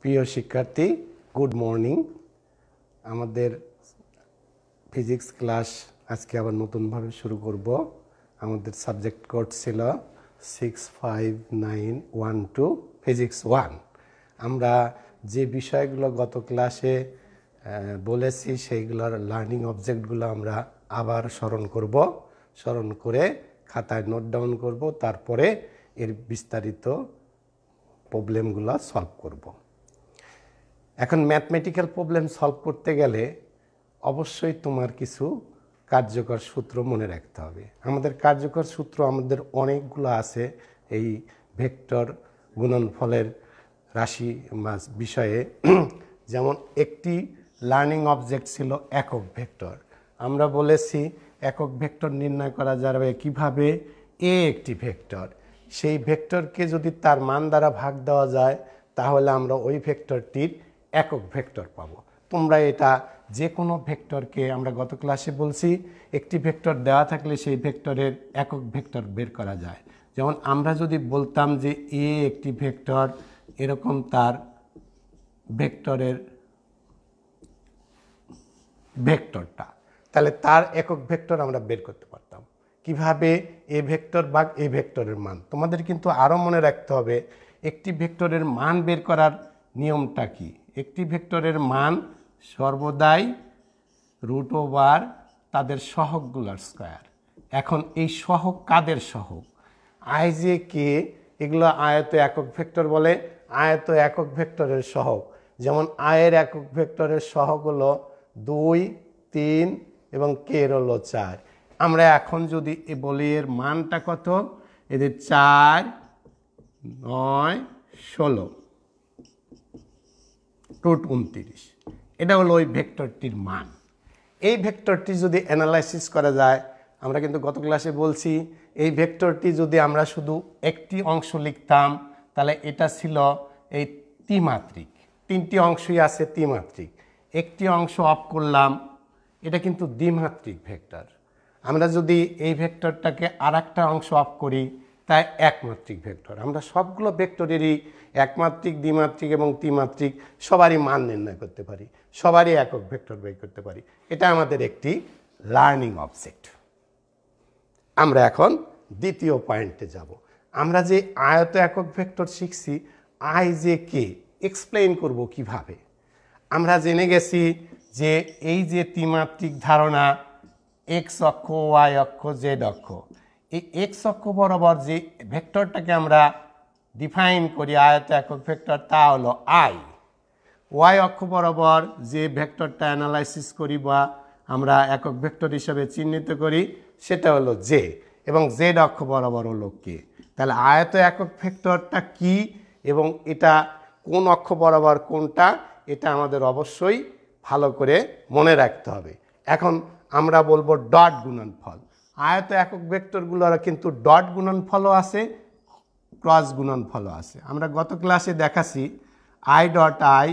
প্রিয় শিক্ষার্থী, good morning. আমাদের ফিজিক্স ক্লাস আজকে আবার নতুনভাবে শুরু করব। আমাদের সাবজেক্ট কোড ছিল 65912 ফিজিক্স 1। আমরা যে বিষয়গুলো গত ক্লাসে বলেছি সেইগুলোর লার্নিং অবজেক্টগুলো আমরা আবার স্মরণ করব, স্মরণ করে খাতায় নোট ডাউন করব, তারপরে এর বিস্তারিত প্রবলেমগুলো সলভ করব। এখন ম্যাথমেটিক্যাল প্রবলেম সলভ করতে গেলে অবশ্যই তোমার কিছু কার্যকর সূত্র মনে রাখতে হবে। আমাদের কার্যকর সূত্র আমাদের অনেকগুলো আছে এই ভেক্টর গুণনফলের রাশি বা বিষয়ে। যেমন একটি লার্নিং অবজেক্ট ছিল একক ভেক্টর। আমরা বলেছি একক ভেক্টর নির্ণয় করা যাবে কিভাবে? এ একটি ভেক্টর, সেই ভেক্টরকে যদি তার মান দ্বারা ভাগ দেওয়া যায় তাহলে আমরা ওই ভেক্টরটির একক ভেক্টর পাবো। তোমরা এটা যে কোনো ভেক্টরকে, আমরা গত ক্লাসে বলছি একটি ভেক্টর দেওয়া থাকলে সেই ভেক্টরের একক ভেক্টর বের করা যায়। যেমন আমরা যদি বলতাম যে এ একটি ভেক্টর, এরকম তার ভেক্টরের ভেক্টরটা, তাহলে তার একক ভেক্টর আমরা বের করতে পারতাম। কিভাবে? এ ভেক্টর ভাগ এ ভেক্টরের মান। তোমাদের কিন্তু আরও মনে রাখতে হবে একটি ভেক্টরের মান বের করার নিয়মটা কি। একটি ভেক্টরের মান সর্বদাই রুট ওভার তাদের সহগগুলোর স্কয়ার। এখন এই সহগ কাদের সহগ? আই জে কে, এগুলো আয়ত একক ভেক্টর বলে। আয়ত একক ভেক্টরের সহগ, যেমন আয়ের একক ভেক্টরের সহগ হলো 2, 3 এবং কে হলো 4। আমরা এখন যদি বলি এর মানটা কত, এদের 4, 9, 16, রুট 29, এটা হলো ওই ভেক্টরটির মান। এই ভেক্টরটি যদি অ্যানালাইসিস করা যায়, আমরা কিন্তু গত ক্লাসে বলছি এই ভেক্টরটি যদি আমরা শুধু একটি অংশ লিখতাম তাহলে এটা ছিল এই ত্রিমাত্রিক। তিনটি অংশই আছে ত্রিমাত্রিক। একটি অংশ অফ করলাম, এটা কিন্তু দ্বিমাত্রিক ভেক্টর। আমরা যদি এই ভেক্টরটাকে আর একটা অংশ অফ করি তাই একমাত্রিক ভেক্টর। আমরা সবগুলো ভেক্টরেরই একমাত্রিক, দ্বিমাত্রিক এবং ত্রিমাত্রিক সবারই মান নির্ণয় করতে পারি, সবারই একক ভেক্টর বের করতে পারি। এটা আমাদের একটি লার্নিং অবজেক্ট। আমরা এখন দ্বিতীয় পয়েন্টে যাব। আমরা যে আয়ত একক ভেক্টর শিখছি, আই জে কে এক্সপ্লেইন করব কিভাবে। আমরা জেনে গেছি যে এই যে ত্রিমাত্রিক ধারণা, এক্স অক্ষ, ওয়াই অক্ষ, জেড অক্ষ, এই এক্স অক্ষ বরাবর যে ভেক্টরটাকে আমরা ডিফাইন করি আয়ত একক ভেক্টর, তা হলো আই। ওয়াই অক্ষ বরাবর যে ভেক্টরটা অ্যানালাইসিস করি বা আমরা একক ভেক্টর হিসেবে চিহ্নিত করি সেটা হলো জে, এবং জেড অক্ষ বরাবর হলো কে। তাহলে আয়ত একক ভেক্টরটা কি এবং এটা কোন অক্ষ বরাবর কোনটা, এটা আমাদের অবশ্যই ভালো করে মনে রাখতে হবে। এখন আমরা বলবো ডট গুণনফল। আয়ত একক ভেক্টরগুলোর কিন্তু ডট গুণনফলও আছে, ক্রস গুণনফলও আছে। আমরা গত ক্লাসে দেখাছি I dot I,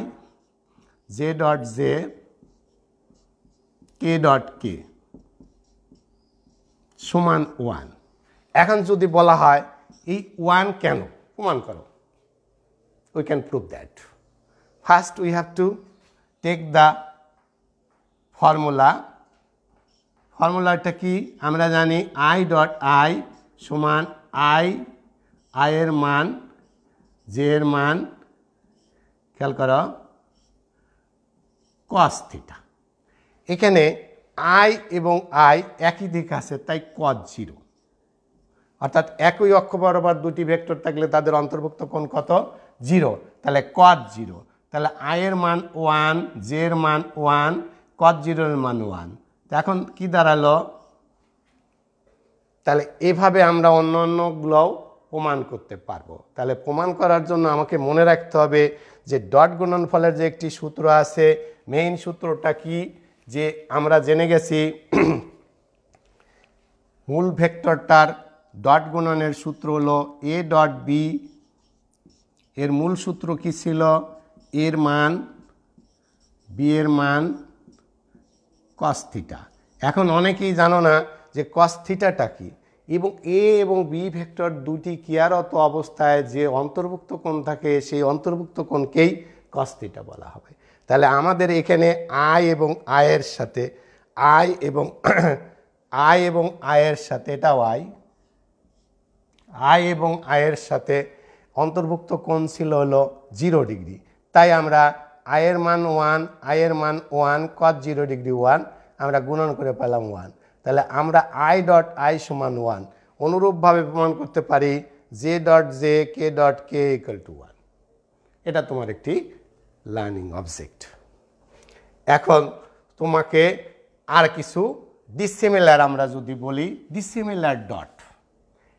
J dot J, K dot K সমান 1। এখন যদি বলা হয় এই 1 কেন, প্রমাণ করো। We can prove that. First we have to take the formula. ফর্মুলাটা কি? আমরা জানি আই ডট আই সমান আই, আই এর মান, জে এর মান, খেয়াল করো, কস থিটা। এখানে আই এবং আই একই দিক আছে, তাই কস 0, অর্থাৎ একই অক্ষ বরাবর দুটি ভেক্টর থাকলে তাদের অন্তর্ভুক্ত কোণ কত? 0, তাহলে কস 0। তাহলে আই এর মান 1, জে এর মান 1, কস 0 এর মান 1। এখন কি দাঁড়ালো? তাহলে এভাবে আমরা অন্য অন্যগুলোও প্রমাণ করতে পারবো। তাহলে প্রমাণ করার জন্য আমাকে মনে রাখতে হবে যে ডট গুণনফলের যে একটি সূত্র আছে, মেইন সূত্রটা কি, যে আমরা জেনে গেছি মূল ভেক্টরটার ডট গুণনের সূত্র হলো এ ডট বি। এর মূল সূত্র কি ছিল? এর মান, বি এর মান, কস থিটা। এখন অনেকেই জানো না যে কস থিটাটা কি। এবং এ এবং বি ভেক্টর দুটি ক্রিয়ারত অবস্থায় যে অন্তর্ভুক্ত কোণ থাকে সেই অন্তর্ভুক্ত কোণকেই cos থিটা বলা হবে। তাহলে আমাদের এখানে আই এবং আয়ের সাথে আই এবং আয়ের সাথে এটা আই এবং আয়ের সাথে অন্তর্ভুক্ত কোণ ছিল হলো 0 ডিগ্রি। তাই আমরা আয়ের মান 1, আয়ের মান 1, cos 0 ডিগ্রি 1, আমরা গুণন করে পেলাম 1। তাহলে আমরা আই ডট আই সমান 1 অনুরূপভাবে প্রমাণ করতে পারি J dot J K dot K equal to 1। এটা তোমার একটি লার্নিং অবজেক্ট। এখন তোমাকে আর কিছু ডিসিমিলার আমরা যদি বলি, ডিসিমিলার ডট,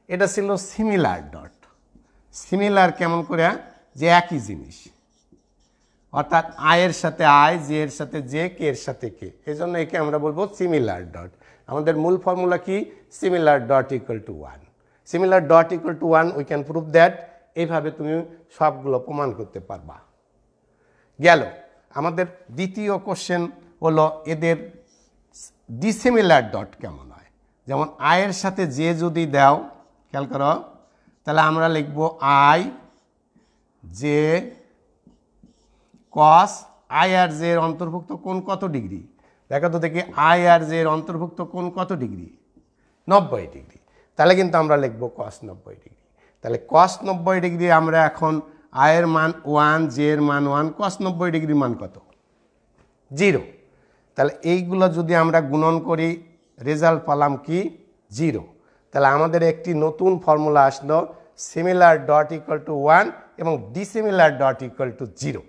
এটা ছিল সিমিলার ডট। সিমিলার কেমন করে? যে একই জিনিস, অর্থাৎ আয়ের সাথে আই, জে এর সাথে জে, কে এর সাথে কে, এই জন্য একে আমরা বলবো সিমিলার ডট। আমাদের মূল ফর্মুলা কি? Similar dot equal to 1। Similar dot equal to 1, we can prove that. এইভাবে তুমি সবগুলো প্রমাণ করতে পারবা। গেল আমাদের দ্বিতীয় কোশ্চেন হলো এদের ডিসিমিলার ডট কেমন হয়। যেমন আয়ের সাথে জে যদি দাও, খেয়াল করো, তাহলে আমরা লিখব আই জে কস আই আর জে এর অন্তর্ভুক্ত কোণ কত ডিগ্রি? দেখো তো দেখি, আই আর জে এর অন্তর্ভুক্ত কোণ কত ডিগ্রি? 90 ডিগ্রি। তাহলে কিন্তু আমরা লিখব cos 90 ডিগ্রি। তাহলে cos 90 ডিগ্রি আমরা এখন আয়ের মান 1, জে এর মান 1, cos 90 ডিগ্রির মান কত? 0। তাহলে এইগুলো যদি আমরা গুণন করি, রেজাল্ট পেলাম কি? 0। তাহলে আমাদের একটি নতুন ফর্মুলা আসলো, সিমিলার ডট ইকুয়াল টু 1 এবং ডিসিমিলার ডট ইকুয়াল টু 0।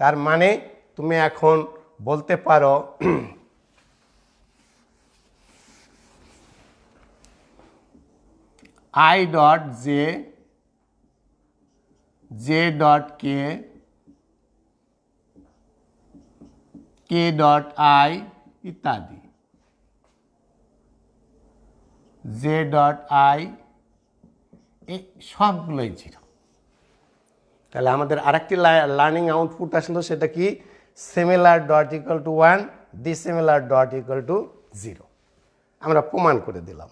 তার মানে তুমি এখন বলতে পারো I dot J, J dot K, K dot I ইত্যাদি, জে ডট আই, এই সবগুলোই 0। তাহলে আমাদের আরেকটি লার্নিং আউটপুট আসলো, সেটা কি? Similar dot equal to 1, dissimilar dot equal to 0। আমরা প্রমাণ করে দিলাম।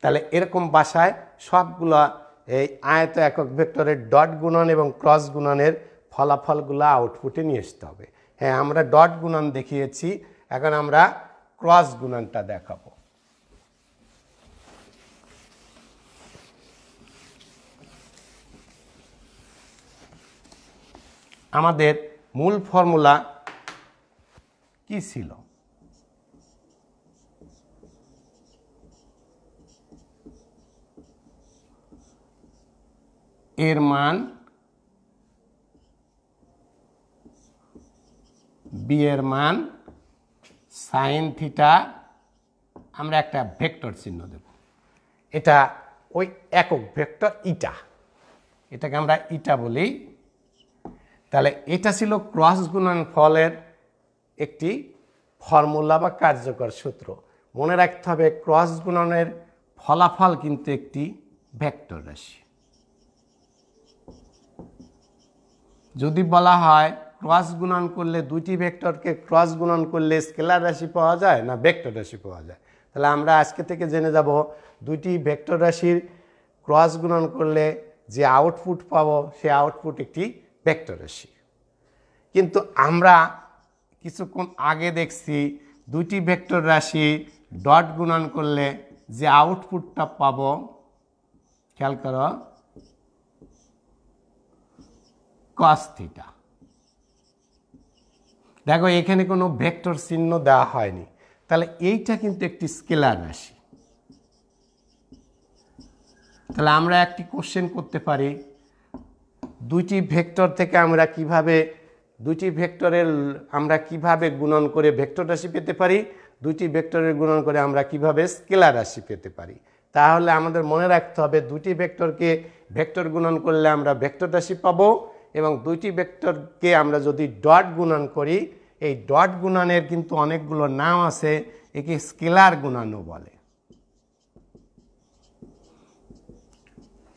তাহলে এরকম ভাষায় সবগুলো এই আয়ত একক ভেক্টরের ডট গুণন এবং ক্রস গুণনের ফলাফলগুলো আউটপুটে নিয়ে আসতে হবে। হ্যাঁ, আমরা ডট গুণন দেখিয়েছি, এখন আমরা ক্রস গুণনটা দেখাবো। আমাদের মূল ফর্মুলা কি ছিল? এর মান, বি এর মান, সাইন থিটা, আমরা একটা ভেক্টর চিহ্ন দেব। এটা ওই একক ভেক্টর ইটা, এটাকে আমরা ইটা বলি। তাহলে এটা ছিল ক্রস গুণন ফলের একটি ফর্মুলা বা কার্যকর সূত্র। মনে রাখতে হবে, ক্রস গুণনের ফলাফল কিন্তু একটি ভেক্টর রাশি। যদি বলা হয় ক্রস গুণন করলে, দুইটি ভেক্টরকে ক্রস গুণন করলে স্কেলার রাশি পাওয়া যায় না ভেক্টর রাশি পাওয়া যায়, তাহলে আমরা আজকে থেকে জেনে যাব দুইটি ভেক্টর রাশির ক্রস গুণন করলে যে আউটপুট পাবো সে আউটপুট একটি ভেক্টর রাশি। কিন্তু আমরা কিছুক্ষণ আগে দেখছি দুইটি ভেক্টর রাশি ডট গুণন করলে যে আউটপুটটা পাবো, খেয়াল করো, cos থিটা। দেখো এখানে কোনো ভেক্টর চিহ্ন দেওয়া হয়নি, তাহলে এইটা কিন্তু একটি স্কেলার রাশি। তাহলে আমরা একটি কোশ্চেন করতে পারি, দুইটি ভেক্টর থেকে আমরা কিভাবে, দুইটি ভেক্টরের আমরা কিভাবে গুণন করে ভেক্টর রাশি পেতে পারি, দুইটি ভেক্টরের গুণন করে আমরা কিভাবে স্কেলার রাশি পেতে পারি। তাহলে আমাদের মনে রাখতে হবে, দুইটি ভেক্টরকে ভেক্টর গুণন করলে আমরা ভেক্টর রাশি পাবো, এবং দুইটি ভেক্টরকে আমরা যদি ডট গুণন করি, এই ডট গুণনের কিন্তু অনেকগুলো নাম আছে, একে স্কেলার গুণনও বলে।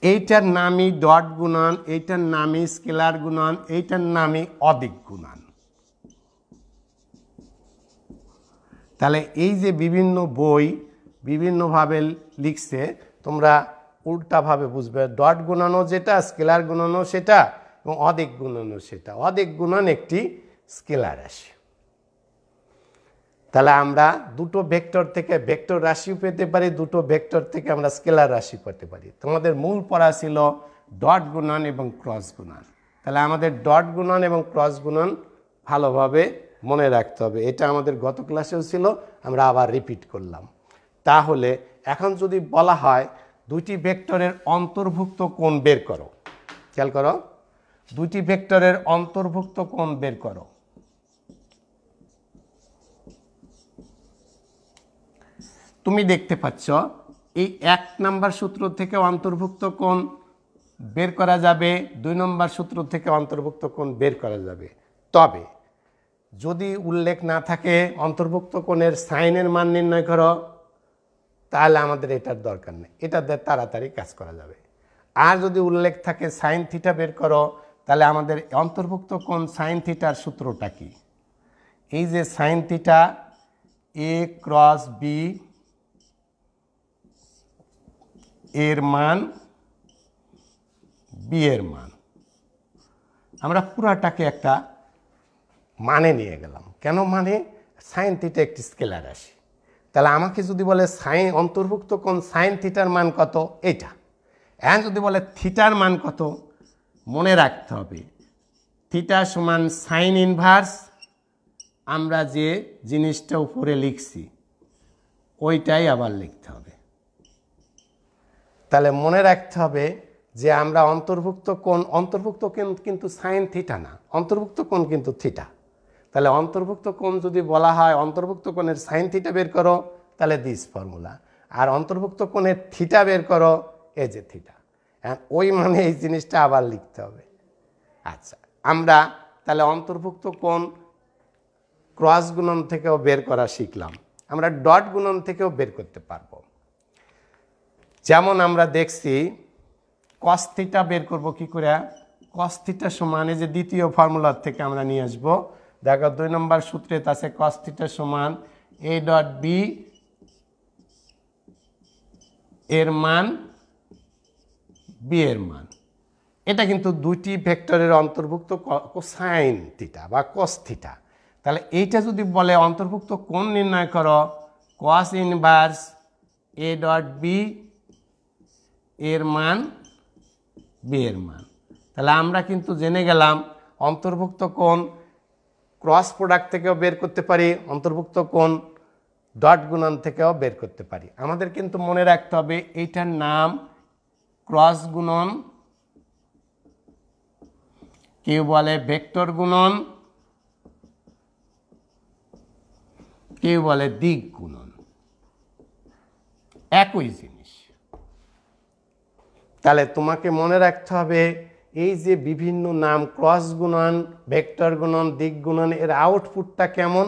এইটার নামই ডট গুণন, এইটার নামই স্কেলার গুণন, এইটার নামই অদিক গুণন। তাহলে এই যে বিভিন্ন বই বিভিন্নভাবে লিখছে তোমরা উল্টাভাবে বুঝবে। ডট গুণনও যেটা, স্কেলার গুণনও সেটা, এবং অদিক গুণনও সেটা। অদিক গুণন একটি স্কেলার রাশি। তাহলে আমরা দুটো ভেক্টর থেকে ভেক্টর রাশিও পেতে পারি, দুটো ভেক্টর থেকে আমরা স্কেলার রাশি পেতে পারি। তোমাদের মূল পড়া ছিল ডট গুণন এবং ক্রস গুণন। তাহলে আমাদের ডট গুণন এবং ক্রস গুণন ভালোভাবে মনে রাখতে হবে। এটা আমাদের গত ক্লাসেও ছিল, আমরা আবার রিপিট করলাম। তাহলে এখন যদি বলা হয় দুইটি ভেক্টরের অন্তর্ভুক্ত কোণ বের করো, খেয়াল করো, দুইটি ভেক্টরের অন্তর্ভুক্ত কোণ বের করো। তুমি দেখতে পাচ্ছ এই 1 নম্বর সূত্র থেকে অন্তর্ভুক্ত কোণ বের করা যাবে, 2 নম্বর সূত্র থেকে অন্তর্ভুক্ত কোণ বের করা যাবে। তবে যদি উল্লেখ না থাকে অন্তর্ভুক্ত কোণের সাইনের মান নির্ণয় করো, তাহলে আমাদের এটার দরকার নেই, এটা দিয়ে তাড়াতাড়ি কাজ করা যাবে। আর যদি উল্লেখ থাকে সাইন থিটা বের করো, তাহলে আমাদের অন্তর্ভুক্ত কোণ সাইন থিটার সূত্রটা কি? এই যে সাইন থিটা এ ক্রস বি এর মান বি এর মান, আমরা পুরাটাকে একটা মানে নিয়ে গেলাম। কেন মানে? সাইন থিটা একটি স্কেলার রাশি। তাহলে আমাকে যদি বলে সাইন অন্তর্ভুক্ত কোণ সাইন থিটার মান কত, এটা। এখন যদি বলে থিটার মান কত, মনে রাখতে হবে থিটা সমান সাইন ইনভার্স আমরা যে জিনিসটা উপরে লিখছি ওইটাই আবার লিখতে হবে। তাহলে মনে রাখতে হবে যে আমরা অন্তর্ভুক্ত কোণ কিন্তু সাইন থিটা না, অন্তর্ভুক্ত কোণ কিন্তু থিটা। তাহলে অন্তর্ভুক্ত কোণ যদি বলা হয় অন্তর্ভুক্ত কোণের সাইন থিটা বের করো, তাহলে দিস ফর্মুলা। আর অন্তর্ভুক্ত কোণের থিটা বের করো, এই যে থিটা। ওই মানে এই জিনিসটা আবার লিখতে হবে। আচ্ছা, আমরা তাহলে অন্তর্ভুক্ত কোণ ক্রস গুণন থেকেও বের করা শিখলাম, আমরা ডট গুণন থেকেও বের করতে পারবো। যেমন আমরা দেখছি কস থিটা বের করব কি করে? কস থিটা সমান এই যে দ্বিতীয় ফর্মুলার থেকে আমরা নিয়ে আসবো। দেখো 2 নম্বর সূত্রে আছে কস থিটা সমান এ ডট বি এর মান বি এর মান। এটা কিন্তু দুইটি ভেক্টরের অন্তর্ভুক্ত কোসাইন থিটা বা কস থিটা। তাহলে এইটা যদি বলে অন্তর্ভুক্ত কোণ নির্ণয় করো, cos inverse A dot B এর মান বি এর মান। তাহলে আমরা কিন্তু জেনে গেলাম অন্তর্ভুক্ত কোণ ক্রস প্রোডাক্ট থেকেও বের করতে পারি, অন্তর্ভুক্ত কোণ ডট গুণন থেকেও বের করতে পারি। আমাদের কিন্তু মনে রাখতে হবে এইটার নাম ক্রস গুণন, কেউ বলে ভেক্টর গুণন, কেউ বলে দিক গুণন, একই জিনিস। তাহলে তোমাকে মনে রাখতে হবে এই যে বিভিন্ন নাম ক্রস গুণন, ভেক্টর গুণন, দিক গুণন, এর আউটপুটটা কেমন,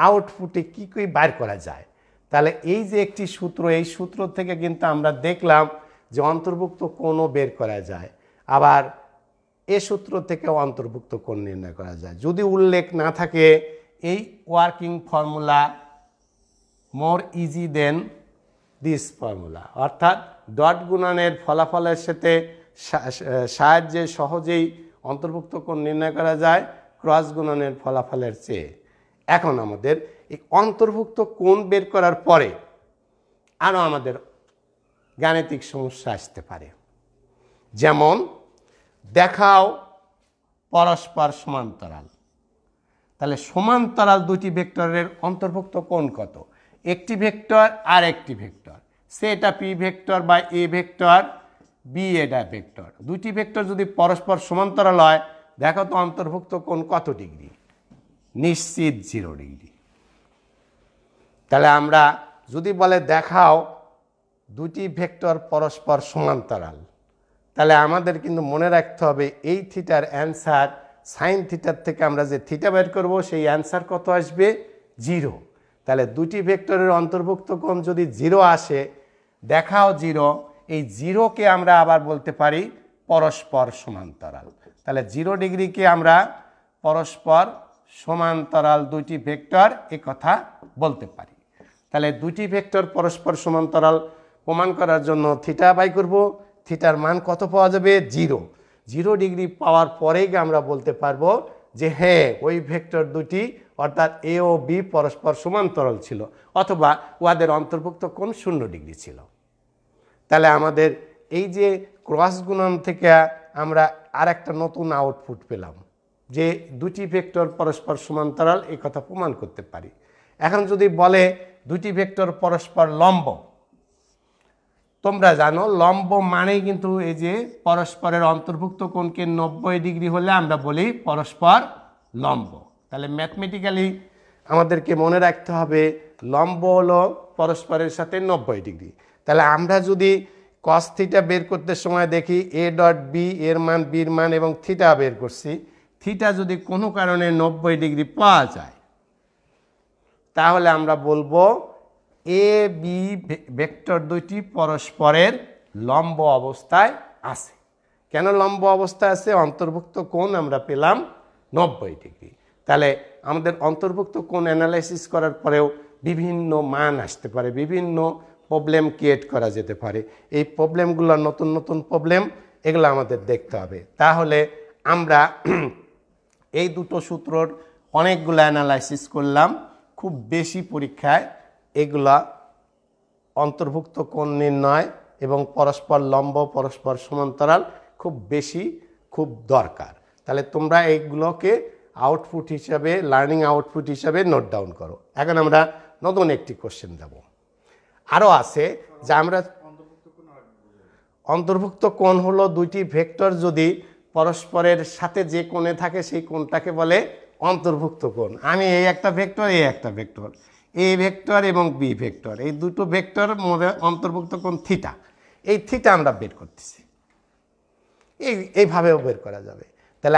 আউটপুটে কি কি বার করা যায়। তাহলে এই যে একটি সূত্র, এই সূত্র থেকে কিন্তু আমরা দেখলাম যে অন্তর্ভুক্ত কোণও বের করা যায়, আবার এ সূত্র থেকেও অন্তর্ভুক্ত কোণ নির্ণয় করা যায়। যদি উল্লেখ না থাকে এই working formula more easy then this formula, অর্থাৎ ডট গুণনের ফলাফলের সাথে সাহায্যে সহজেই অন্তর্ভুক্ত কোণ নির্ণয় করা যায় ক্রস গুণনের ফলাফলের চেয়ে। এখন আমাদের এই অন্তর্ভুক্ত কোণ বের করার পরে আরও আমাদের গাণিতিক সমস্যা আসতে পারে। যেমন দেখাও পরস্পর সমান্তরাল। তাহলে সমান্তরাল দুটি ভেক্টরের অন্তর্ভুক্ত কোণ কত? একটি ভেক্টর আর একটি ভেক্টর, সে এটা পি ভেক্টর বা এ ভেক্টর, বি এটা ভেক্টর। দুটি ভেক্টর যদি পরস্পর সমান্তরাল হয়, দেখো তো অন্তর্ভুক্ত কোণ কত ডিগ্রি? নিশ্চিত 0 ডিগ্রি। তাহলে আমরা যদি বলে দেখাও দুটি ভেক্টর পরস্পর সমান্তরাল, তাহলে আমাদের কিন্তু মনে রাখতে হবে এই থিটার অ্যান্সার সাইন থিটার থেকে আমরা যে থিটা বের করব সেই অ্যান্সার কত আসবে? 0। তাহলে দুটি ভেক্টরের অন্তর্ভুক্ত কোণ যদি 0 আসে, দেখাও 0, এই 0কে আমরা আবার বলতে পারি পরস্পর সমান্তরাল। তাহলে 0 ডিগ্রিকে আমরা পরস্পর সমান্তরাল দুইটি ভেক্টর এ কথা বলতে পারি। তাহলে দুটি ভেক্টর পরস্পর সমান্তরাল প্রমাণ করার জন্য থিটা বাই করব, থিটার মান কত পাওয়া যাবে 0 ডিগ্রি পাওয়ার পরেই আমরা বলতে পারবো যে হ্যাঁ ওই ভেক্টর দুটি অর্থাৎ এ ও বি পরস্পর সমান্তরাল ছিল অথবা উহাদের অন্তর্ভুক্ত কোণ 0 ডিগ্রি ছিল। তাহলে আমাদের এই যে ক্রস গুণন থেকে আমরা আর একটা নতুন আউটপুট পেলাম যে দুটি ভেক্টর পরস্পর সমান্তরাল এই কথা প্রমাণ করতে পারি। এখন যদি বলে দুটি ভেক্টর পরস্পর লম্ব, তোমরা জানো লম্ব মানেই কিন্তু এই যে পরস্পরের অন্তর্ভুক্ত কোণকে 90 ডিগ্রি হলে আমরা বলি পরস্পর লম্ব। তাহলে ম্যাথমেটিক্যালি আমাদেরকে মনে রাখতে হবে লম্ব হলো পরস্পরের সাথে 90 ডিগ্রি। তাহলে আমরা যদি কস থিটা বের করতে সময় দেখি এ ডট বি এর মান বির মান এবং থিটা বের করছি, থিটা যদি কোনো কারণে 90 ডিগ্রি পাওয়া যায় তাহলে আমরা বলবো এ বি ভেক্টর দুইটি পরস্পরের লম্ব অবস্থায় আছে। কেন লম্ব অবস্থায় আছে? অন্তর্ভুক্ত কোণ আমরা পেলাম 90 ডিগ্রি। তাহলে আমাদের অন্তর্ভুক্ত কোণ অ্যানালাইসিস করার পরেও বিভিন্ন মান আসতে পারে, বিভিন্ন প্রবলেম ক্রিয়েট করা যেতে পারে। এই প্রবলেমগুলো নতুন নতুন প্রবলেম, এগুলো আমাদের দেখতে হবে। তাহলে আমরা এই দুটো সূত্রর অনেকগুলো অ্যানালাইসিস করলাম। খুব বেশি পরীক্ষায় এগুলা অন্তর্ভুক্ত কোণ নির্ণয় এবং পরস্পর লম্ব পরস্পর সমান্তরাল খুব দরকার। তাহলে তোমরা এইগুলোকে আউটপুট হিসাবে, লার্নিং আউটপুট হিসাবে নোট ডাউন করো। এখন আমরা নতুন একটি কোশ্চেন দেব। আরও আছে যে আমরা অন্তর্ভুক্ত কোণ হলো দুইটি ভেক্টর যদি পরস্পরের সাথে যে কোণে থাকে সেই কোণটাকে বলে অন্তর্ভুক্ত কোণ। আমি এই একটা ভেক্টর, এই একটা ভেক্টর, এ ভেক্টর এবং বি ভেক্টর, এই দুটো ভেক্টর মধ্যে অন্তর্ভুক্ত কোণ থিটা। এই থিটা আমরা বের করতেছি, এইভাবেও বের করা যাবে। তাহলে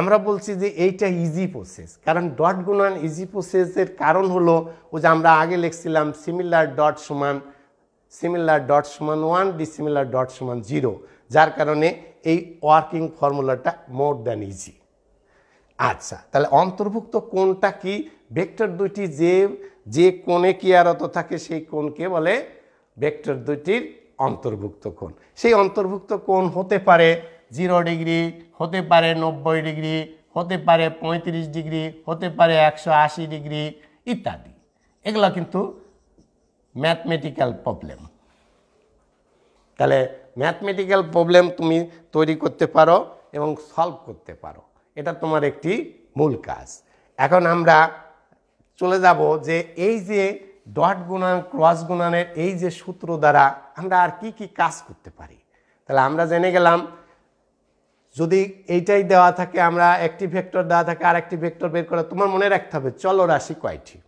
আমরা বলছি যে এইটা ইজি প্রসেস, কারণ ডট গুণন ইজি প্রসেসের কারণ হলো ও যে আমরা আগে লিখছিলাম সিমিলার ডট সমান 1, ডিসিমিলার ডট সমান 0, যার কারণে এই ওয়ার্কিং ফর্মুলাটা মোর দ্যান ইজি। আচ্ছা, তাহলে অন্তর্ভুক্ত কোণটা কি? ভেক্টর দুইটি যে কোণে ক্রিয়ারত থাকে সেই কোণকে বলে ভেক্টর দুইটির অন্তর্ভুক্ত কোণ। সেই অন্তর্ভুক্ত কোণ হতে পারে 0 ডিগ্রি, হতে পারে 90 ডিগ্রি, হতে পারে 35 ডিগ্রি, হতে পারে 180 ডিগ্রি ইত্যাদি। এগুলো কিন্তু ম্যাথমেটিক্যাল প্রবলেম। তাহলে ম্যাথমেটিক্যাল প্রবলেম তুমি তৈরি করতে পারো এবং সলভ করতে পারো, এটা তোমার একটি মূল কাজ। এখন আমরা চলে যাব যে এই যে ডট গুণন ক্রস গুণনের এই যে সূত্র দ্বারা আমরা আর কি কি কাজ করতে পারি। তাহলে আমরা জেনে গেলাম যদি এইটাই দেওয়া থাকে, আমরা একটি ভেক্টর দেওয়া থাকে আর একটি ভেক্টর বের করা, তোমার মনে রাখতে হবে চলরাশি কয়টি।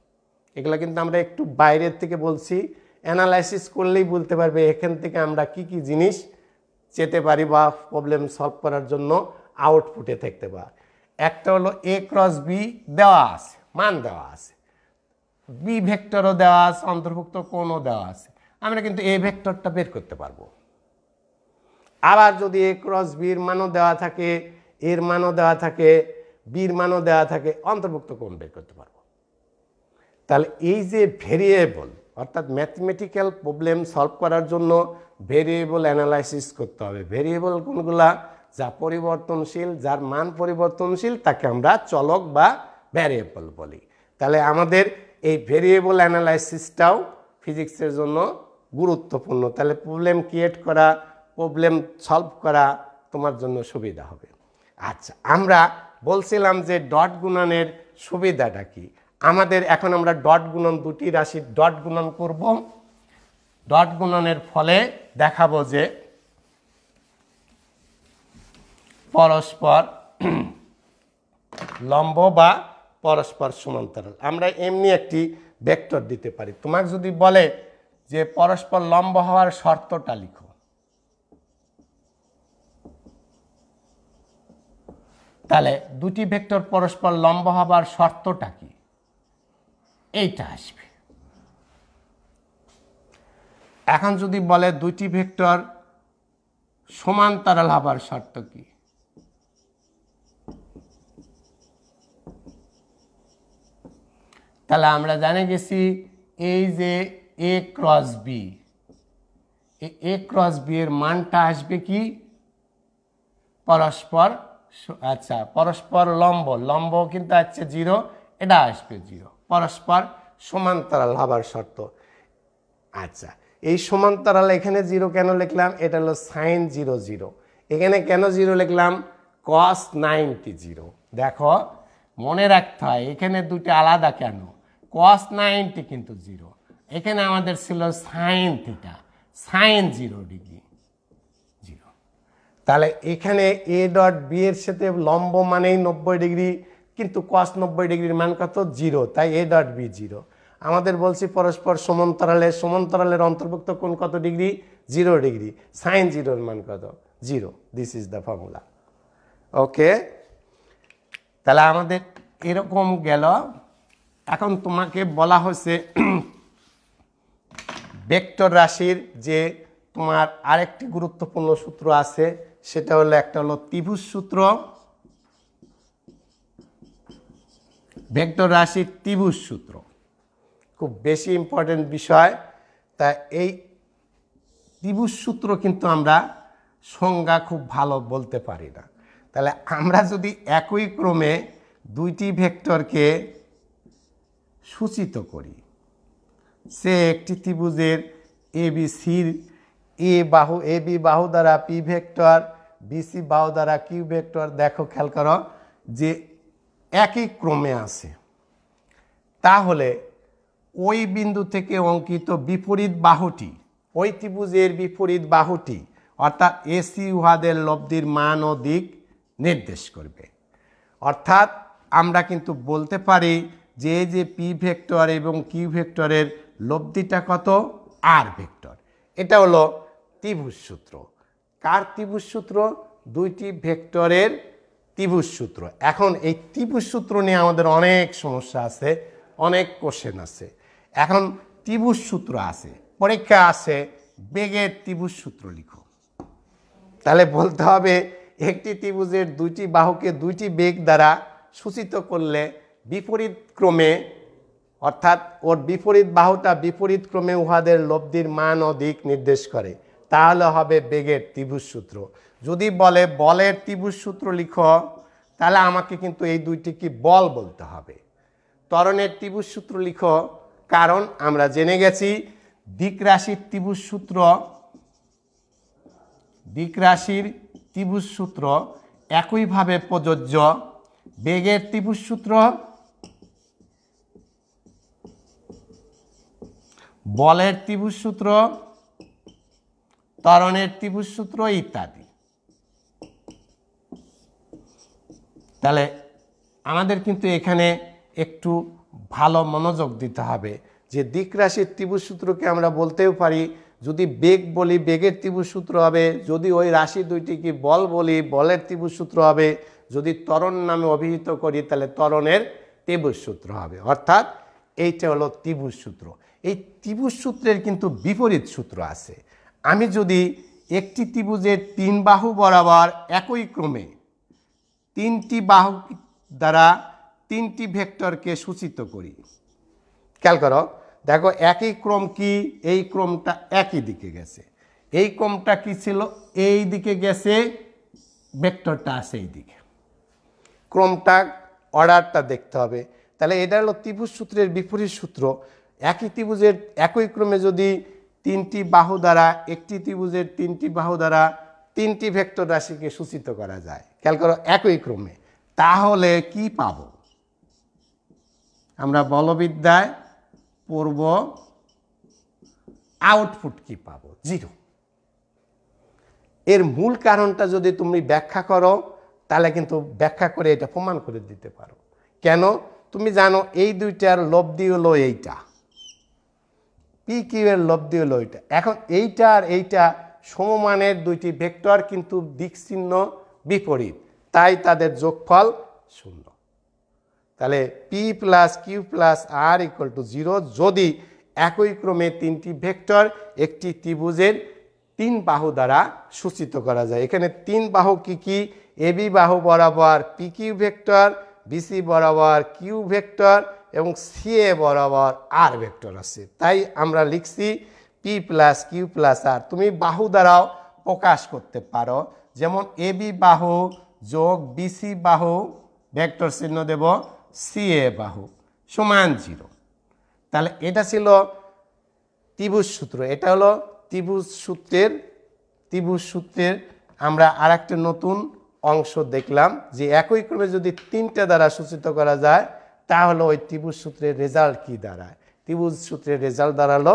এগুলো কিন্তু আমরা একটু বাইরের থেকে বলছি, অ্যানালাইসিস করলেই বলতে পারবে এখান থেকে আমরা কি কি জিনিস চেতে পারি বা প্রবলেম সলভ করার জন্য আউটপুটে থাকতে পারে। একটা হলো এ ক্রস বি দেওয়া আছে, মান দেওয়া আছে, বি ভেক্টরও দেওয়া আছে, অন্তর্ভুক্ত কোণও দেওয়া আছে, আমরা কিন্তু এ ভেক্টরটা বের করতে পারবো। আবার যদি এ ক্রস বির মানও দেওয়া থাকে, এর মানও দেওয়া থাকে, বির মানও দেওয়া থাকে, অন্তর্ভুক্ত কোণ বের করতে পারবো। তাহলে এই যে ভেরিয়েবল, অর্থাৎ ম্যাথমেটিক্যাল প্রবলেম সলভ করার জন্য ভেরিয়েবল অ্যানালাইসিস করতে হবে। ভেরিয়েবল কোনগুলা? যা পরিবর্তনশীল, যার মান পরিবর্তনশীল, তাকে আমরা চলক বা ভ্যারিয়েবল বলি। তাহলে আমাদের এই ভেরিয়েবল অ্যানালাইসিসটাও ফিজিক্সের জন্য গুরুত্বপূর্ণ। তাহলে প্রবলেম ক্রিয়েট করা, প্রবলেম সলভ করা তোমার জন্য সুবিধা হবে। আচ্ছা, আমরা বলছিলাম যে ডট গুণনের সুবিধাটা কি আমাদের। এখন আমরা ডট গুণন, দুটি রাশির ডট গুণন করব। ডট গুণনের ফলে দেখাবো যে পরস্পর লম্ব বা পরস্পর সমান্তরাল। আমরা এমনি একটি ভেক্টর দিতে পারি। তোমাকে যদি বলে যে পরস্পর লম্ব হওয়ার শর্তটা লিখো, তাহলে দুটি ভেক্টর পরস্পর লম্ব হবার শর্তটা কি? এইটা আসবে। এখন যদি বলে দুটি ভেক্টর সমান্তরাল হবার শর্ত কি? তাহলে আমরা জানে গেছি এই যে এ ক্রস বি, এ ক্রস বি এর মানটা আসবে কি পরস্পর, আচ্ছা পরস্পর লম্ব, লম্ব কিন্তু আছে 0, এটা আসবে 0, পরস্পর সমান্তরাল হবার শর্ত। আচ্ছা এই সমান্তরাল এখানে 0 কেন লিখলাম, এটা হলো সাইন 0 0, এখানে কেন 0 লিখলাম, কস 90 0। দেখো মনে রাখতে হয় এখানে দুটো আলাদা কেন, কস 90 কিন্তু 0, এখানে আমাদের ছিল সাইন থিটা, সাইন 0 ডিগ্রি 0। তাহলে এখানে এ ডট বি এর সাথে লম্ব মানেই 90 ডিগ্রি, কিন্তু কস 90 ডিগ্রির মান কত 0, তাই এ ডট বি 0। আমাদের বলছি পরস্পর সমান্তরালে, সমান্তরালের অন্তর্ভুক্ত কোণ কত ডিগ্রি, 0 ডিগ্রি, সাইন 0 এর মান কত 0, দিস ইজ দ্য ফর্মুলা। ওকে, তাহলে আমাদের এরকম গেল। এখন তোমাকে বলা হয়েছে ভেক্টর রাশির যে তোমার আরেকটি গুরুত্বপূর্ণ সূত্র আছে, সেটা হলো একটা হলো ত্রিভুজ সূত্র, ভেক্টর রাশির ত্রিভুজ সূত্র খুব বেশি ইম্পর্টেন্ট বিষয়। তা এই ত্রিভুজ সূত্র কিন্তু আমরা সংজ্ঞা খুব ভালো বলতে পারি না। তাহলে আমরা যদি একই ক্রমে দুইটি ভেক্টরকে সূচিত করি, সে একটি ত্রিভুজের এ বি সির এ বাহু, এ বি বাহু দ্বারা পি ভেক্টর, বিসি বাহু দ্বারা কিউ ভেক্টর, দেখো খেয়াল করো যে একই ক্রমে আছে, তাহলে ওই বিন্দু থেকে অঙ্কিত বিপরীত বাহুটি, ওই ত্রিভুজের বিপরীত বাহুটি অর্থাৎ এসি উহাদের লব্ধির মান ও দিক নির্দেশ করবে। অর্থাৎ আমরা কিন্তু বলতে পারি যে যে পি ভেক্টর এবং কিউ ভেক্টরের লব্ধিটা কত, আর ভেক্টর। এটা হলো ত্রিভুজ সূত্র। কার ত্রিভুজ সূত্র, দুইটি ভেক্টরের ত্রিভুজ সূত্র। এখন এই ত্রিভুজ সূত্র নিয়ে আমাদের অনেক সমস্যা আছে, অনেক কোশ্চেন আছে। এখন ত্রিভুজ সূত্র আছে, পরীক্ষা আছে বেগের ত্রিভুজ সূত্র লিখো, তাহলে বলতে হবে একটি ত্রিভুজের দুইটি বাহুকে দুইটি বেগ দ্বারা সূচিত করলে বিপরীত ক্রমে, অর্থাৎ ওর বিপরীত বাহুটা বিপরীত ক্রমে উহাদের লব্ধির মান ও দিক নির্দেশ করে, তাহলে হবে বেগের ত্রিভুজ সূত্র। যদি বলে বলের ত্রিভুজ সূত্র লিখো, তাহলে আমাকে কিন্তু এই দুইটি কি বল বলতে হবে। ত্বরণের ত্রিভুজ সূত্র লিখো, কারণ আমরা জেনে গেছি দিক রাশির ত্রিভুজ সূত্র, দিক রাশির ত্রিভুজ সূত্র একইভাবে প্রযোজ্য বেগের ত্রিভুজ সূত্র, বলের ত্রিভুজ সূত্র, ত্বরণের ত্রিভুজ সূত্র ইত্যাদি। তাহলে আমাদের কিন্তু এখানে একটু ভালো মনোযোগ দিতে হবে যে দিক রাশির ত্রিভুজ সূত্রকে আমরা বলতেও পারি, যদি বেগ বলি বেগের ত্রিভুজ সূত্র হবে, যদি ওই রাশি দুইটিকে বল বলি বলের ত্রিভুজ সূত্র হবে, যদি ত্বরণ নামে অভিহিত করি তাহলে ত্বরণের ত্রিভুজ সূত্র হবে। অর্থাৎ এইটা হলো ত্রিভুজ সূত্র। এই ত্রিভুজ সূত্রের কিন্তু বিপরীত সূত্র আছে। আমি যদি একটি ত্রিভুজের তিন বাহু বরাবর একই ক্রমে তিনটি বাহু দ্বারা তিনটি ভেক্টরকে সূচিত করি, খেয়াল করো, দেখো একই ক্রম কি, এই ক্রমটা একই দিকে গেছে, এই ক্রমটা কি ছিল, এই দিকে গেছে, ভেক্টরটা আছে এই দিকে, ক্রমটা অর্ডারটা দেখতে হবে। তাহলে এটা হলো ত্রিভুজ সূত্রের বিপরীত সূত্র। একই ত্রিভুজের একই ক্রমে যদি তিনটি বাহু দ্বারা, একটি ত্রিভুজের তিনটি বাহু দ্বারা তিনটি ভেক্টর রাশিকে সূচিত করা যায়, খেয়াল করো একই ক্রমে, তাহলে কি পাবো আমরা বলবিদ্যায় পূর্ব আউটপুট কি পাবো, 0। এর মূল কারণটা যদি তুমি ব্যাখ্যা করো তাহলে কিন্তু ব্যাখ্যা করে এটা প্রমাণ করে দিতে পারো। কেন, তুমি জানো এই দুইটার লব্ধি হলো এইটা, পি কিউ এর লব্ধি হলো এইটা। এখন এইটা আর এইটা সমমানের দুইটি ভেক্টর, কিন্তু দিক চিহ্ন বিপরীত, তাই তাদের যোগফল 0। তাহলে P plus Q plus R equal to 0 যদি একই ক্রমে তিনটি ভেক্টর একটি ত্রিভুজের তিন বাহু দ্বারা সূচিত করা যায়। এখানে তিন বাহু কি কি, এবি বাহু বরাবর পি কিউ ভেক্টর, বিসি বরাবর কিউ ভেক্টর এবং সিএ বরাবর আর ভেক্টর আছে। তাই আমরা লিখছি পি প্লাস কিউ প্লাস আর। তুমি বাহু দ্বারাও প্রকাশ করতে পারো, যেমন এ বি বাহু যোগ বিসি বাহু ভেক্টর চিহ্ন দেব সি এ বাহু সমান 0। তাহলে এটা ছিল ত্রিভুজ সূত্র। এটা হলো ত্রিভুজ সূত্রের আমরা আরেকটা নতুন অংশ দেখলাম, যে একই ক্রমে যদি 3টা দ্বারা সূচিত করা যায় তাহলে ওই ত্রিভুজ সূত্রের রেজাল্ট কি দাঁড়ায়। ত্রিভুজ সূত্রের রেজাল্ট দাঁড়ালো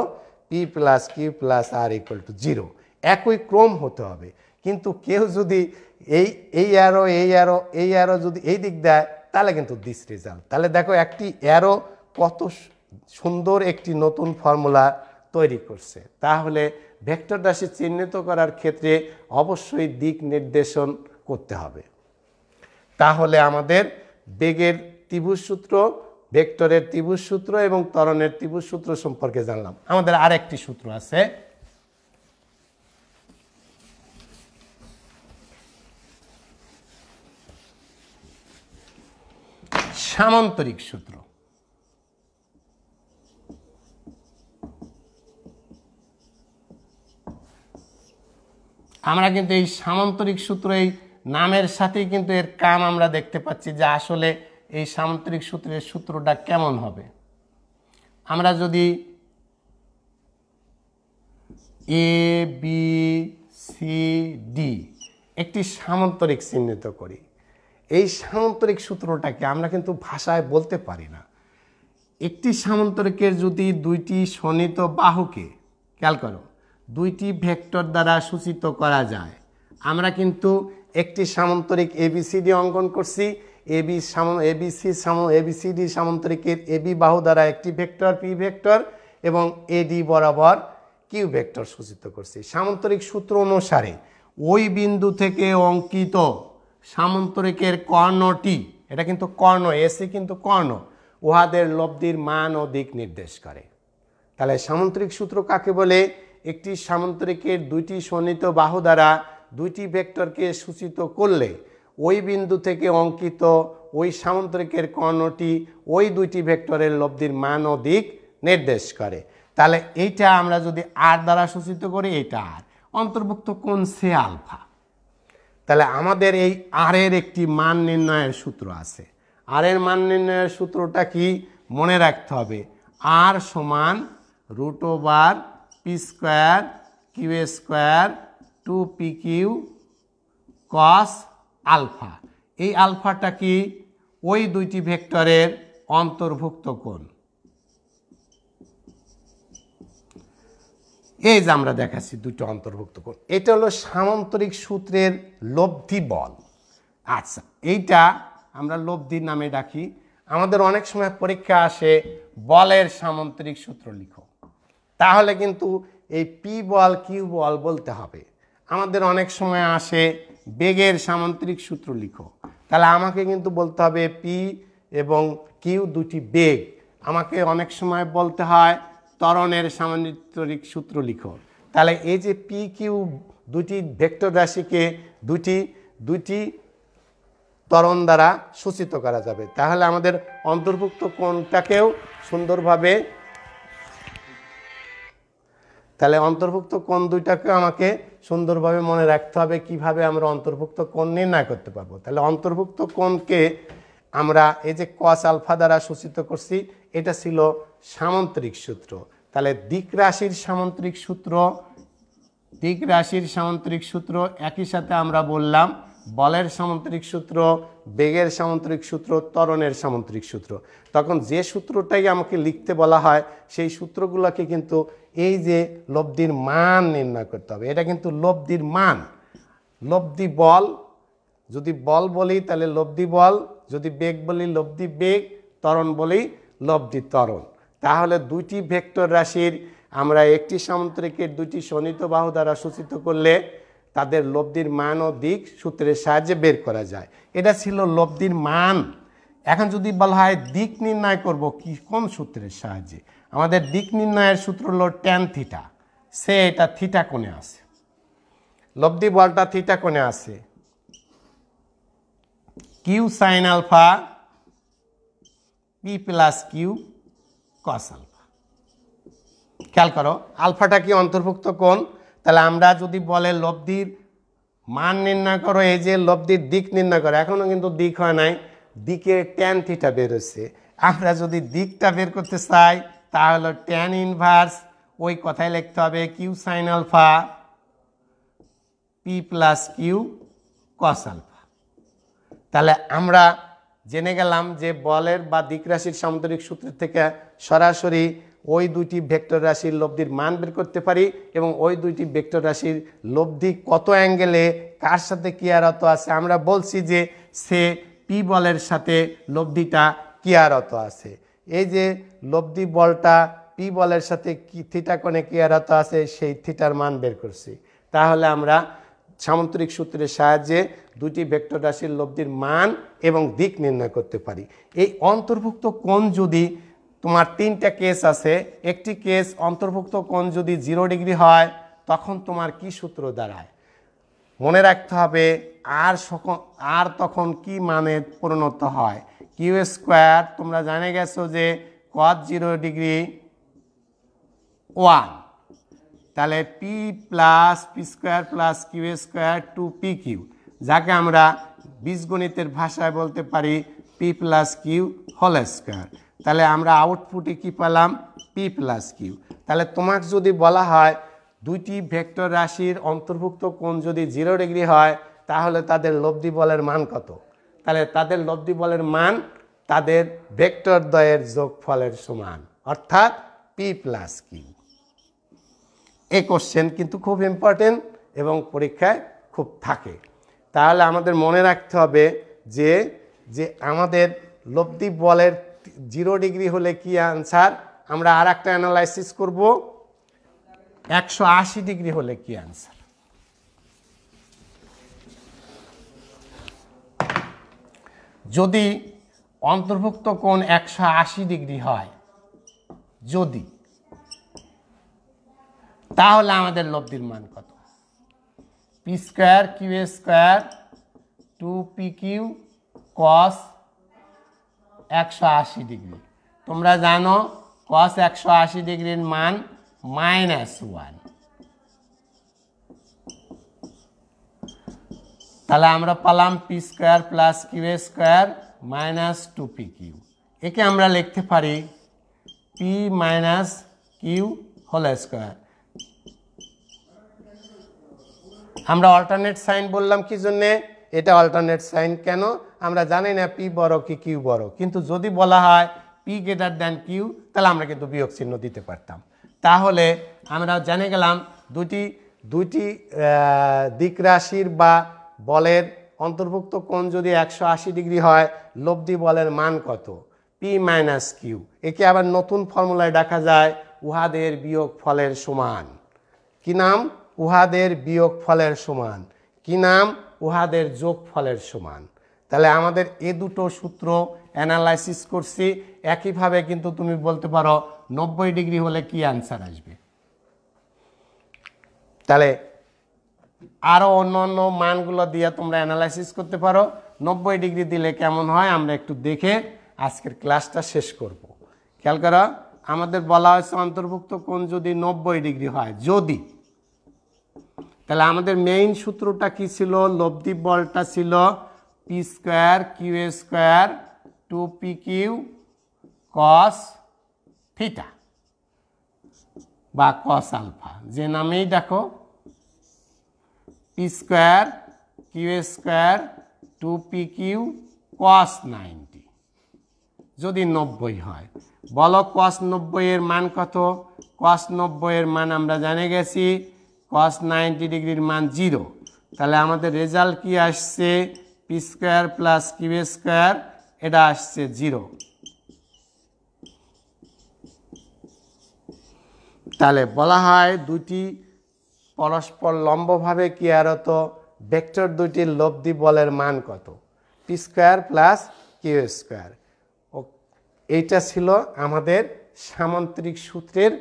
P plus Q plus R equal to 0। একই ক্রম হতে হবে, কিন্তু কেউ যদি এই অ্যারো যদি এই দিক দেয় তাহলে কিন্তু দিস রেজাল্ট। তাহলে দেখো একটি অ্যারো কত সুন্দর একটি নতুন ফর্মুলা তৈরি করছে। তাহলে ভেক্টর রাশি চিহ্নিত করার ক্ষেত্রে অবশ্যই দিক নির্দেশন করতে হবে। তাহলে আমাদের বেগের ত্রিভুজ সূত্র, ভেক্টরের ত্রিভুজ সূত্র এবং ত্বরণের ত্রিভুজ সূত্র সম্পর্কে জানলাম। আমাদের আরেকটি সূত্র আছে, সামান্তরিক সূত্র। আমরা কিন্তু এই সামান্তরিক সূত্র এই নামের সাথেই কিন্তু এর কাম আমরা দেখতে পাচ্ছি যে আসলে এই সামান্তরিক সূত্রের সূত্রটা কেমন হবে। আমরা যদি এ বি সি ডি একটি সামান্তরিক চিহ্নিত করি, এই সামান্তরিক সূত্রটাকে আমরা কিন্তু ভাষায় বলতে পারি না। একটি সামান্তরিকের যদি দুইটি শোণিত বাহুকে, খেয়াল করো, দুইটি ভেক্টর দ্বারা সূচিত করা যায়, আমরা কিন্তু একটি সামান্তরিক এবিসিডি অঙ্কন করছি। এবিসিডি সামান্তরিকের এবি বাহু দ্বারা একটি ভেক্টর পি ভেক্টর এবং এডি বরাবর কিউ ভেক্টর সূচিত করছি। সামান্তরিক সূত্র অনুসারে ওই বিন্দু থেকে অঙ্কিত সামান্তরিকের কর্ণটি, এটা কিন্তু কর্ণ, এসি কিন্তু কর্ণ, উহাদের লব্ধির মান ও দিক নির্দেশ করে। তাহলে সামান্তরিক সূত্র কাকে বলে? একটি সামান্তরিকের দুইটি শোণিত বাহু দ্বারা দুইটি ভেক্টরকে সূচিত করলে ওই বিন্দু থেকে অঙ্কিত ওই সামান্তরিকের কর্ণটি ওই দুইটি ভেক্টরের লব্ধির মান ও দিক নির্দেশ করে। তাহলে এইটা আমরা যদি আর দ্বারা সূচিত করি, এটা আর, অন্তর্ভুক্ত কোণ সে আলফা। তাহলে আমাদের এই আর এর একটি মান নির্ণয়ের সূত্র আছে। আর এর মান নির্ণয়ের সূত্রটা কি মনে রাখতে হবে? আর সমান √/p² q² 2pq cos alpha. এই আলফাটা কি? ওই দুইটি ভেক্টরের অন্তর্ভুক্ত কোণ। এই যে আমরা দেখাচ্ছি দুটো অন্তর্ভুক্ত কোণ, এটা হলো সামান্তরিক সূত্রের লব্ধি বল। আচ্ছা, এইটা আমরা লব্ধির নামে ডাকি। আমাদের অনেক সময় পরীক্ষা আসে বলের সামান্তরিক সূত্র লিখো, তাহলে কিন্তু এই পি বল কিউ বল বলতে হবে। আমাদের অনেক সময় আসে বেগের সামান্তরিক সূত্র লিখো, তাহলে আমাকে কিন্তু বলতে হবে পি এবং কিউ দুটি বেগ। আমাকে অনেক সময় বলতে হয় ত্বরণের সামান্তরিক সূত্র লিখো। তাহলে এই যে পি কিউ দুটি ভেক্টর রাশিকে দুটি ত্বরণ দ্বারা সূচিত করা যাবে। তাহলে আমাদের অন্তর্ভুক্ত কোণটাকেও সুন্দরভাবে, তাহলে অন্তর্ভুক্ত কোণ দুইটাকে আমাকে সুন্দরভাবে মনে রাখতে হবে কিভাবে আমরা অন্তর্ভুক্ত কোণ নির্ণয় করতে পারবো। তাহলে অন্তর্ভুক্ত কোণকে আমরা এই যে cos আলফা দ্বারা সূচিত করছি, এটা ছিল সামান্তরিক সূত্র। তাহলে দিক রাশির সামান্তরিক সূত্র একই সাথে আমরা বললাম বলের সামান্তরিক সূত্র, বেগের সামান্তরিক সূত্র, ত্বরণের সামান্তরিক সূত্র। তখন যে সূত্রটাই আমাকে লিখতে বলা হয় সেই সূত্রগুলোকে কিন্তু এই যে লব্ধির মান নির্ণয় করতে হবে। এটা কিন্তু লব্ধির মান, লব্ধি বল, যদি বল বলি তাহলে লব্ধি বল, যদি বেগ বলি লব্ধি বেগ, ত্বরণ বলি লব্ধি ত্বরণ। তাহলে দুইটি ভেক্টর রাশির আমরা একটি সামান্তরিকের দুইটি শোণিত বাহু দ্বারা সূচিত করলে তাদের লব্ধির মান ও দিক সূত্রের সাহায্যে বের করা যায়। এটা ছিল লব্ধির মান। এখন যদি বলা হয় দিক নির্ণয় করব কি কোন সূত্রের সাহায্যে, আমাদের দিক নির্ণয়ের সূত্র হলো ট্যান থিটা। সে এটা থিটা কোণে আছে, লব্ধি বলটা থিটা কোণে আছে, Q sine alpha P plus Q cos alpha. খেয়াল করো আলফাটা কি অন্তর্ভুক্ত কোণ, তাহলে আমরা যদি বলে লব্ধির মান নির্ণয় করো, এই যে লব্ধির দিক নির্ণয় করো, এখনো কিন্তু দিক হয় নাই, দিকে ট্যান থিটা বেরোচ্ছে। আমরা যদি দিকটা বের করতে চাই তাহলে ট্যান ইনভার্স ওই কথাই লিখতে হবে Q sine alpha P plus Q cos alpha. তাহলে আমরা জেনে গেলাম যে বলের বা দিক রাশির সামুদ্রিক সূত্রের থেকে সরাসরি ওই দুইটি ভেক্টর রাশির লব্ধির মান বের করতে পারি এবং ওই দুইটি ভেক্টর রাশির লব্ধি কত অ্যাঙ্গেলে কার সাথে ক্রিয়ারত আছে আমরা বলছি যে সে পি বলের সাথে লব্ধিটা ক্রিয়ারত আছে। এই যে লব্ধি বলটা পি বলের সাথে থিটা কোণে ক্রিয়ারত আছে সেই থিটার মান বের করছি। তাহলে আমরা সামুদ্রিক সূত্রের সাহায্যে দুটি ভেক্টর রাশির লব্ধির মান এবং দিক নির্ণয় করতে পারি। এই অন্তর্ভুক্ত কোণ যদি তোমার তিনটা কেস আছে, একটি কেস অন্তর্ভুক্ত কোণ যদি 0 ডিগ্রি হয় তখন তোমার কি সূত্র দাঁড়ায় মনে রাখতে হবে, আর তখন কি মানে পরিণত হয়, কিউ স্কোয়ার তোমরা জেনে গেছো যে cos 0 ডিগ্রি 1, তাহলে P plus P square plus Q square 2পি Q, যাকে আমরা বীজগণিতের ভাষায় বলতে পারি P plus Q whole square. তাহলে আমরা আউটপুটে কি পেলাম পি প্লাস কিউ। তাহলে তোমাকে যদি বলা হয় দুইটি ভেক্টর রাশির অন্তর্ভুক্ত কোণ যদি 0 ডিগ্রি হয় তাহলে তাদের লব্ধি বলের মান কত, তাহলে তাদের লব্ধি বলের মান তাদের ভেক্টর দ্বয়ের যোগফলের সমান, অর্থাৎ পি প্লাস কিউ। এই কোশ্চেন কিন্তু খুব ইম্পর্টেন্ট এবং পরীক্ষায় খুব থাকে। তাহলে আমাদের মনে রাখতে হবে যে যে আমাদের লব্ধি বলের 0 ডিগ্রি হলে কি আনসার, আমরা আর একটা অ্যানালাইসিস করব 180 ডিগ্রি হলে কি আনসার। যদি অন্তর্ভুক্ত কোণ 180 ডিগ্রি হয় যদি, তাহলে আমাদের লব্ধির মান কত, P square Q square 2পি Q cos 180 degree. তোমরা জানো কস 180 ডিগ্রির মান -1, তাহলে আমরা পেলাম P square plus Q square -2পি Q. একে আমরা লিখতে পারি P minus Q whole square. আমরা অল্টারনেট সাইন বললাম কি জন্যে, এটা অল্টারনেট সাইন কেন, আমরা জানি না পি বড় কি কিউ বড়, কিন্তু যদি বলা হয় পি গ্রেটার দ্যান কিউ তাহলে আমরা কিন্তু বিয়োগ চিহ্ন দিতে পারতাম। তাহলে আমরা জেনে গেলাম দুইটি দিক রাশির বা বলের অন্তর্ভুক্ত কোণ যদি 180 ডিগ্রি হয় লব্ধি বলের মান কত, পি মাইনাস কিউ। একে আবার নতুন ফর্মুলায় দেখা যায় উহাদের বিয়োগ ফলের সমান। কি নাম, উহাদের বিয়োগ ফলের সমান। কি নাম, উহাদের যোগ ফলের সমান। তাহলে আমাদের এ দুটো সূত্র অ্যানালাইসিস করছি। একইভাবে কিন্তু তুমি বলতে পারো 90 ডিগ্রি হলে কি আনসার আসবে। তাহলে আরও অন্য অন্য মানগুলো দিয়ে তোমরা অ্যানালাইসিস করতে পারো। 90 ডিগ্রি দিলে কেমন হয় আমরা একটু দেখে আজকের ক্লাসটা শেষ করব। খেয়াল করো, আমাদের বলা হয়েছে অন্তর্ভুক্ত কোণ যদি 90 ডিগ্রি হয় যদি, তাহলে আমাদের মেইন সূত্রটা কি ছিল, লব্ধি বলটা ছিল P square Q square 2পি Q cos theta বা কস আলফা, যে নামেই দেখো P square Q square 2পি Q cos 90 যদি 90 হয়। বলো কস 90 এর মান কত, কস 90 এর মান আমরা জেনে গেছি cos 90 ডিগ্রির মান 0। তাহলে আমাদের রেজাল্ট কি আসছে, P square plus Q square, এটা আসছে 0। তাহলে বলা হয় দুটি পরস্পর লম্বভাবে ক্রিয়ারত ভেক্টর দুটির লব্ধি বলের মান কত, P square plus Q square. এইটা ছিল আমাদের সামান্তরিক সূত্রের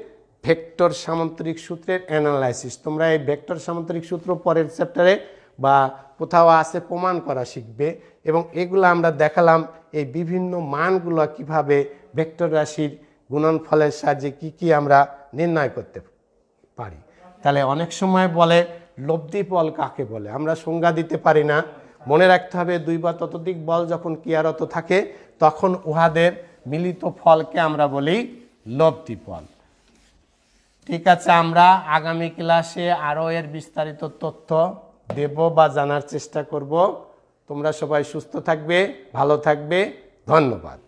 ভেক্টর সামান্তরিক সূত্রের অ্যানালাইসিস। তোমরা এই ভেক্টর সামান্তরিক সূত্র পরের চ্যাপ্টারে বা কোথাও আছে প্রমাণ করা শিখবে এবং এগুলো আমরা দেখালাম এই বিভিন্ন মানগুলো কিভাবে ভেক্টর রাশির গুণনফলের সাহায্যে কি আমরা নির্ণয় করতে পারি। তাহলে অনেক সময় বলে লব্ধি বল কাকে বলে, আমরা সংজ্ঞা দিতে পারি না। মনে রাখতে হবে 2 বা ততোধিক বল যখন ক্রিয়ারত থাকে তখন উহাদের মিলিত ফলকে আমরা বলি লব্ধি বল। ঠিক আছে, আমরা আগামী ক্লাসে আরও এর বিস্তারিত তথ্য দেব বা জানার চেষ্টা করব। তোমরা সবাই সুস্থ থাকবে, ভালো থাকবে। ধন্যবাদ।